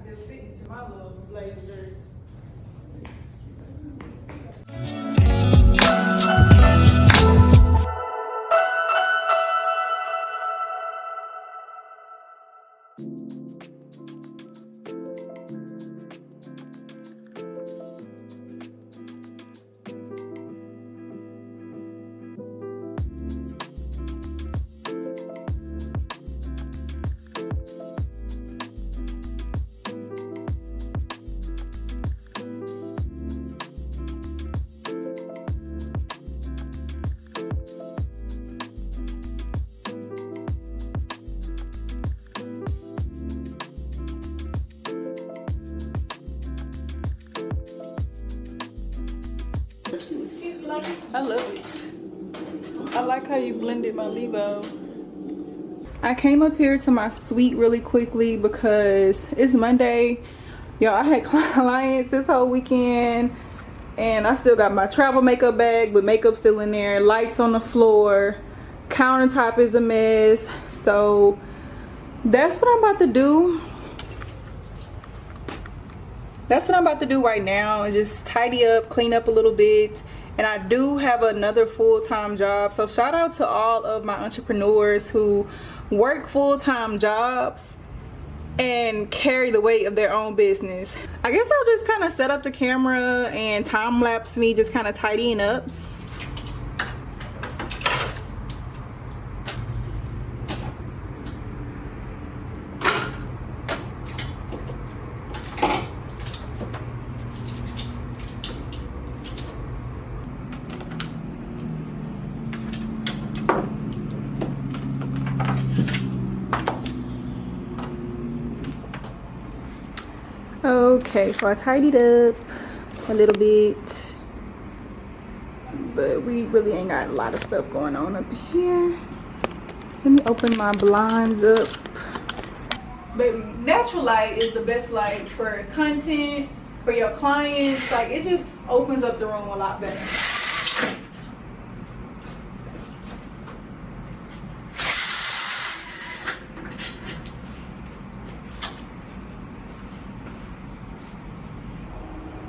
still fit to my little blazer jersey. I love it. I like how you blended my Levo. I came up here to my suite really quickly because it's Monday. Y'all, I had clients this whole weekend and I still got my travel makeup bag with makeup still in there, lights on the floor, countertop is a mess. So that's what I'm about to do. That's what I'm about to do right now, is just tidy up, clean up a little bit. And I do have another full-time job. So shout out to all of my entrepreneurs who work full-time jobs and carry the weight of their own business. I guess I'll just kind of set up the camera and time lapse me just kind of tidying up. Okay, so I tidied up a little bit, but we really ain't got a lot of stuff going on up here. Let me open my blinds up. Baby, natural light is the best light for content, for your clients. Like, it just opens up the room a lot better.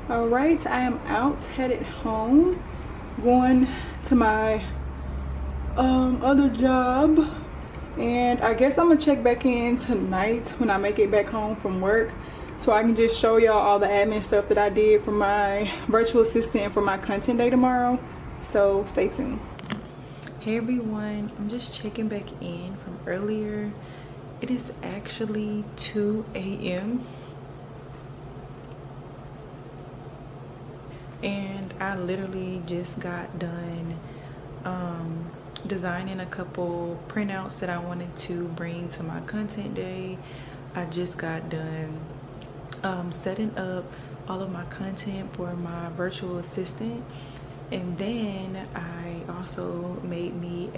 Alright, I am out, headed home, going to my other job, and I guess I'm gonna check back in tonight when I make it back home from work so I can just show y'all all the admin stuff that I did for my virtual assistant and for my content day tomorrow. So stay tuned. Hey everyone, I'm just checking back in from earlier. It is actually 2 a.m. and I literally just got done designing a couple printouts that I wanted to bring to my content day. I just got done setting up all of my content for my virtual assistant, and then I also made me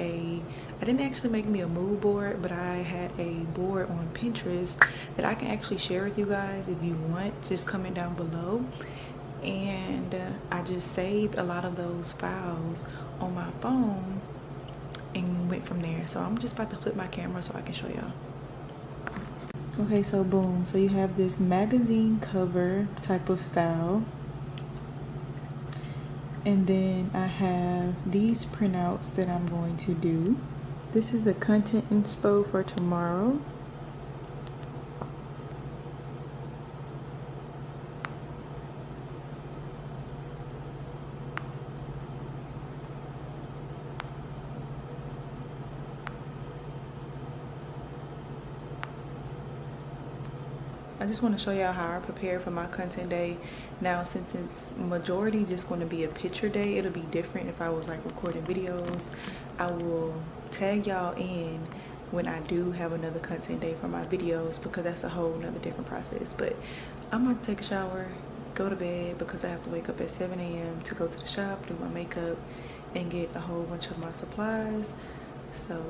I didn't actually make me a mood board, but I had a board on Pinterest that I can actually share with you guys if you want. Just comment down below. And I just saved a lot of those files on my phone and went from there. So I'm just about to flip my camera so I can show y'all. Okay, so boom, so you have this magazine cover type of style, and then I have these printouts that I'm going to do. This is the content inspo for tomorrow. I just want to show y'all how I prepare for my content day. Now, since it's majority just going to be a picture day, it'll be different if I was like recording videos. I will tag y'all in when I do have another content day for my videos, because that's a whole nother different process. But I'm going to take a shower, go to bed, because I have to wake up at 7 a.m. to go to the shop, do my makeup, and get a whole bunch of my supplies. So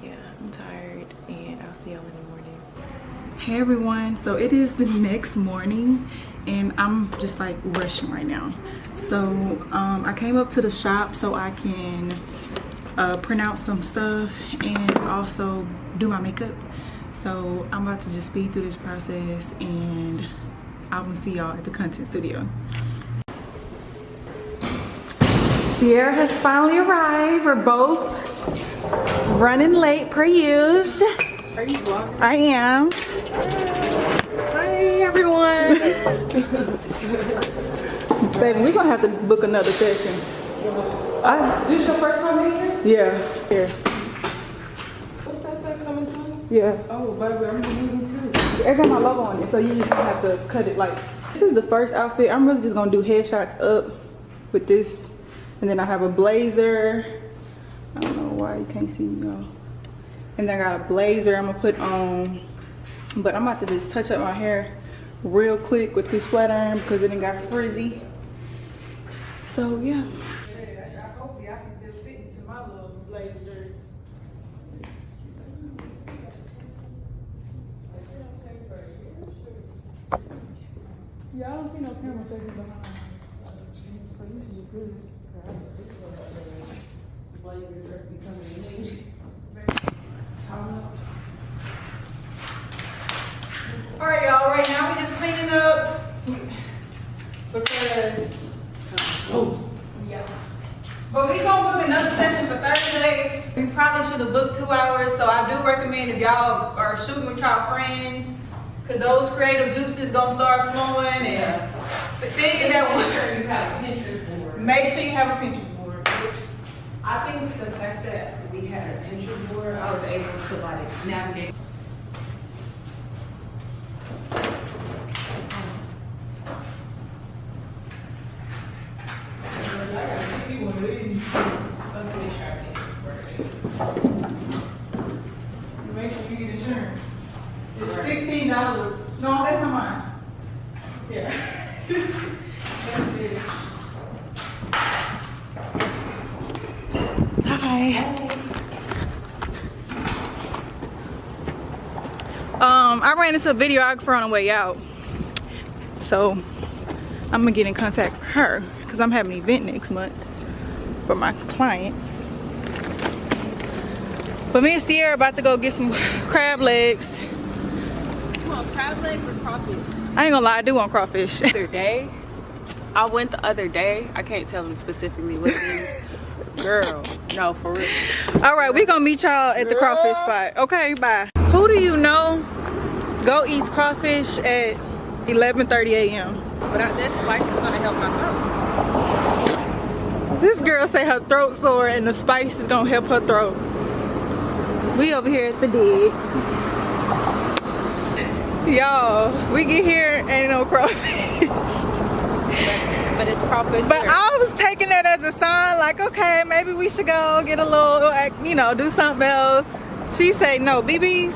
yeah, I'm tired, and I'll see y'all in the morning. Hey everyone, so it is the next morning and I'm just like rushing right now. So I came up to the shop so I can print out some stuff and also do my makeup. So I'm about to just speed through this process and I'm gonna see y'all at the content studio. Sierra has finally arrived. We're both running late per usual. Are you vlogging? I am. Hi everyone. Baby, we're gonna have to book another session. This your first time here? Yeah, here. What's that say, coming soon? Yeah. Oh, baby, I'm using too. It got my logo on it, so you just gonna have to cut it like. This is the first outfit. I'm really just gonna do headshots up with this. And then I have a blazer. I don't know why you can't see me, y'all. And then I got a blazer I'm gonna put on. But I'm about to just touch up my hair real quick with this flat iron because it ain't got frizzy. So yeah. Hopefully I can still fit into my little blazers. Yeah, I don't see no camera taking behind. So you should be good. Alright y'all, right now we just cleaning up because yeah. But we gonna book another session for Thursday. We probably should have booked 2 hours, so I do recommend if y'all are shooting with y'all friends, cause those creative juices gonna start flowing. And the thing is that you have a Pinterest board. make sure you have a Pinterest board. I think the fact that we had a Pinterest board, I was able to like navigate. Make sure you get insurance. It's $16. No, that's not mine. Yeah. That's it. Hi. I ran into a videographer on the way out. So I'm gonna get in contact with her because I'm having an event next month for my clients. But me and Sierra about to go get some crab legs. You want crab legs or crawfish? I ain't gonna lie, I do want crawfish. I went the other day. I can't tell them specifically what it is. Girl, no, for real. All right, we gonna meet y'all at the crawfish spot. Okay, bye. Who do you know go eat crawfish at 11:30 a.m.? But that spice is gonna help my throat. This girl say her throat sore and the spice is gonna help her throat. We over here at the dig. Y'all, we get here, ain't no crawfish. But it's crawfish. But I was taking that as a sign, like, okay, maybe we should go get a little, you know, do something else. She say no, BB's.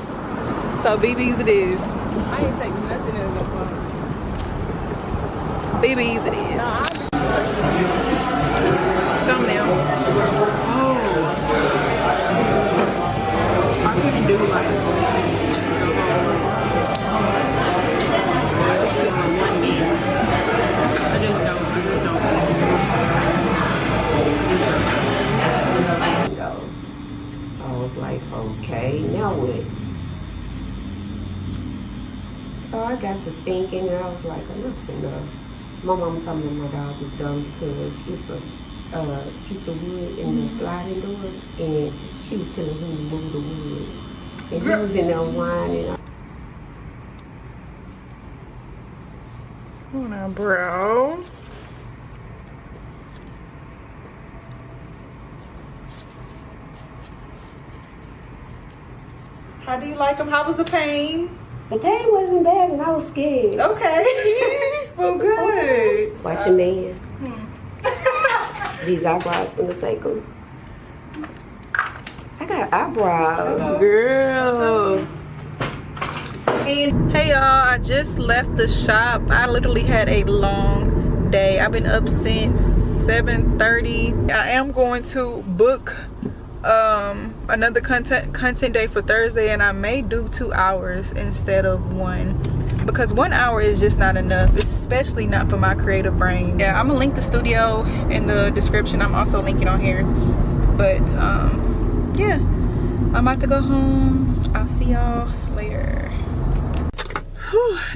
So BB's it is. I ain't taking nothing as a fun. BB's it is. No, Thumbnail. oh. I couldn't do like So I was like, okay, now what? So I got to thinking, and I was like, enough's enough. My mom told me my dog was dumb because it's a piece of wood in the sliding door, and she was telling him to move the wood. And he was in there whining. Come on, bro. How do you like them? How was the pain? The pain wasn't bad, and I was scared. Okay. Well, good. Watch your man. These eyebrows gonna take them. I got eyebrows. Girl. And hey y'all, I just left the shop. I literally had a long day. I've been up since 7:30. I am going to book another content day for Thursday, and I may do 2 hours instead of 1 because 1 hour is just not enough, especially not for my creative brain. Yeah, I'm gonna link the studio in the description. I'm also linking on here, but yeah, I'm about to go home. I'll see y'all later.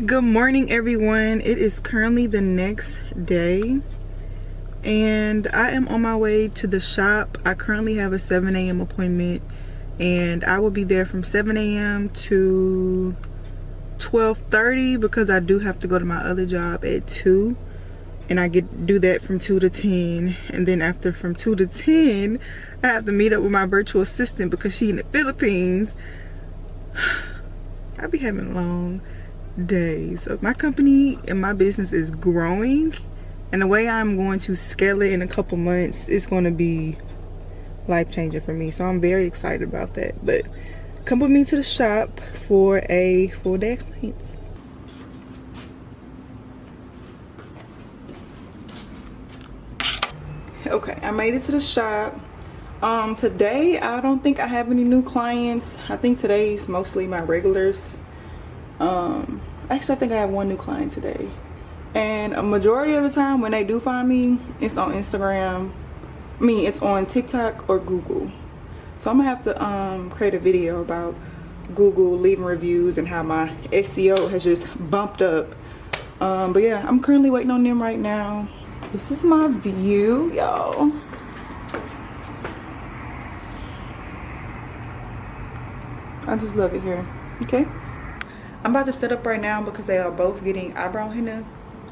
Good morning, everyone. It is currently the next day and I am on my way to the shop. I currently have a 7 a.m. appointment and I will be there from 7 a.m. to 12:30 because I do have to go to my other job at 2, and I do that from 2 to 10, and then after from 2 to 10 I have to meet up with my virtual assistant because she's in the Philippines. I be having long days. So my company and my business is growing, and the way I'm going to scale it in a couple months is going to be life-changing for me. So I'm very excited about that. But come with me to the shop for a full day of clients. Okay, I made it to the shop. Today I don't think I have any new clients. I think today's mostly my regulars. Actually I think I have one new client today, and a majority of the time when they do find me, it's on Instagram. I mean, it's on TikTok or Google. So I'm gonna have to create a video about Google leaving reviews and how my SEO has just bumped up. But yeah, I'm currently waiting on them right now. This is my view, y'all. I just love it here. Okay, I'm about to set up right now because they are both getting eyebrow henna.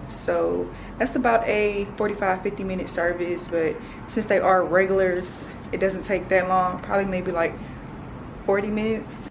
So that's about a 45-50 minute service, but since they are regulars, it doesn't take that long. Probably maybe like 40 minutes.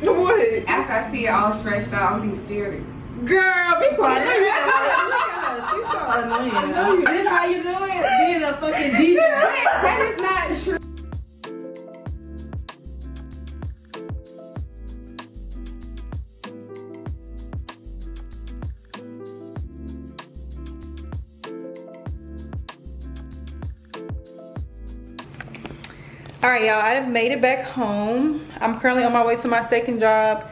What? After I see it all stretched out, I'm be scared. Girl, be quiet. She's so annoying. This how you do it? Being a fucking DJ. That is not true. All right, y'all, I have made it back home. I'm currently on my way to my second job.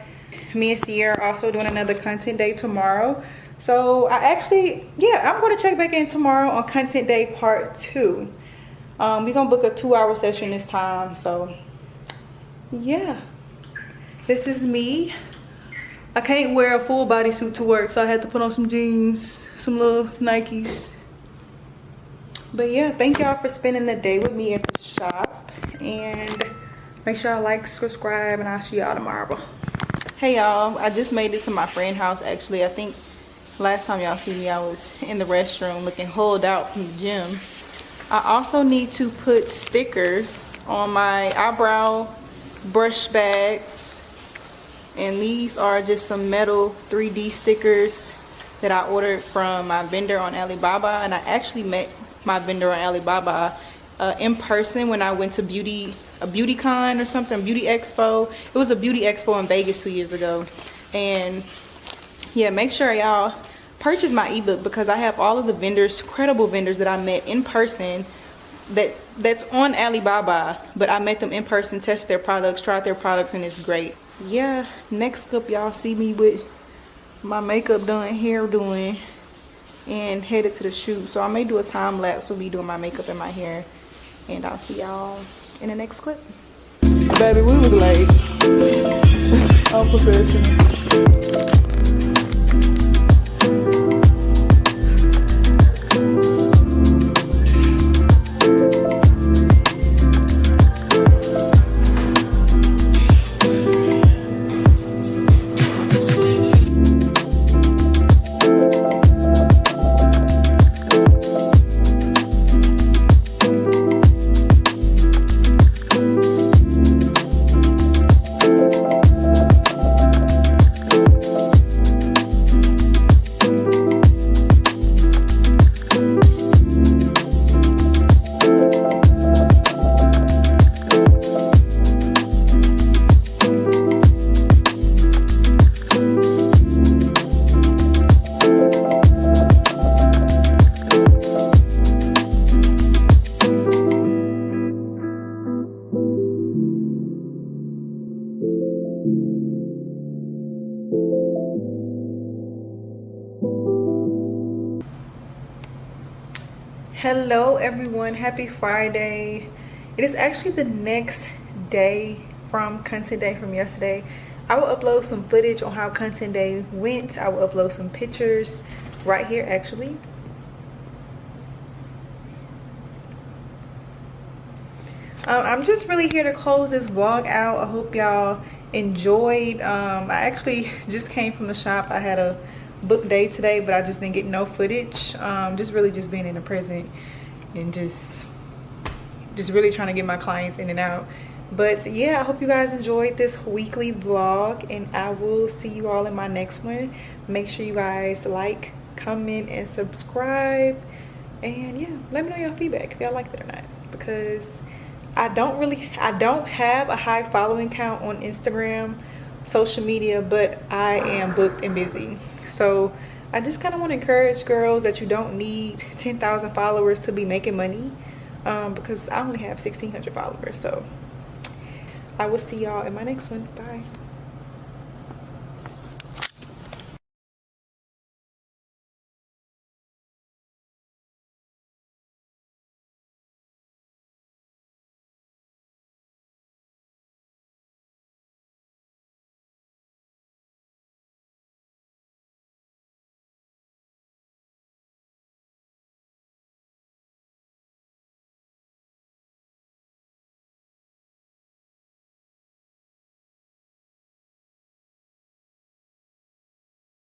Me and Sierra are also doing another content day tomorrow. So I actually, yeah, I'm going to check back in tomorrow on content day part 2. We're going to book a 2-hour session this time. So yeah, this is me. I can't wear a full bodysuit to work, so I had to put on some jeans, some little Nikes. But yeah, thank y'all for spending the day with me at the shop, and make sure y'all like, subscribe, and I'll see y'all tomorrow. Hey y'all, I just made it to my friend's house. Actually, I think last time y'all see me I was in the restroom looking hulled out from the gym. I also need to put stickers on my eyebrow brush bags, and these are just some metal 3D stickers that I ordered from my vendor on Alibaba. And I actually met my vendor on Alibaba in person when I went to a beauty con or something, beauty expo. It was a beauty expo in Vegas 2 years ago. And yeah, make sure y'all purchase my ebook because I have all of the vendors, credible vendors that I met in person that's on Alibaba, but I met them in person, tested their products, tried their products, and it's great. Yeah, next up y'all see me with my makeup done, hair doing, and headed to the shoot. So I may do a time lapse of me doing my makeup and my hair, and I'll see y'all in the next clip. Baby, we look like unprofessional. Hello everyone, happy Friday. It is actually the next day from content day from yesterday. I will upload some footage on how content day went. I will upload some pictures right here actually. I'm just really here to close this vlog out. I hope y'all enjoyed. I actually just came from the shop. I had a book day today, but I just didn't get no footage. Just really just being in the present and just really trying to get my clients in and out. But yeah, I hope you guys enjoyed this weekly vlog, and I will see you all in my next one. Make sure you guys like, comment, and subscribe. And yeah, let me know your feedback if y'all liked it or not, because I don't have a high following count on Instagram, social media, but I am booked and busy. So I just kind of want to encourage girls that you don't need 10,000 followers to be making money, because I only have 1,600 followers. So I will see y'all in my next one. Bye.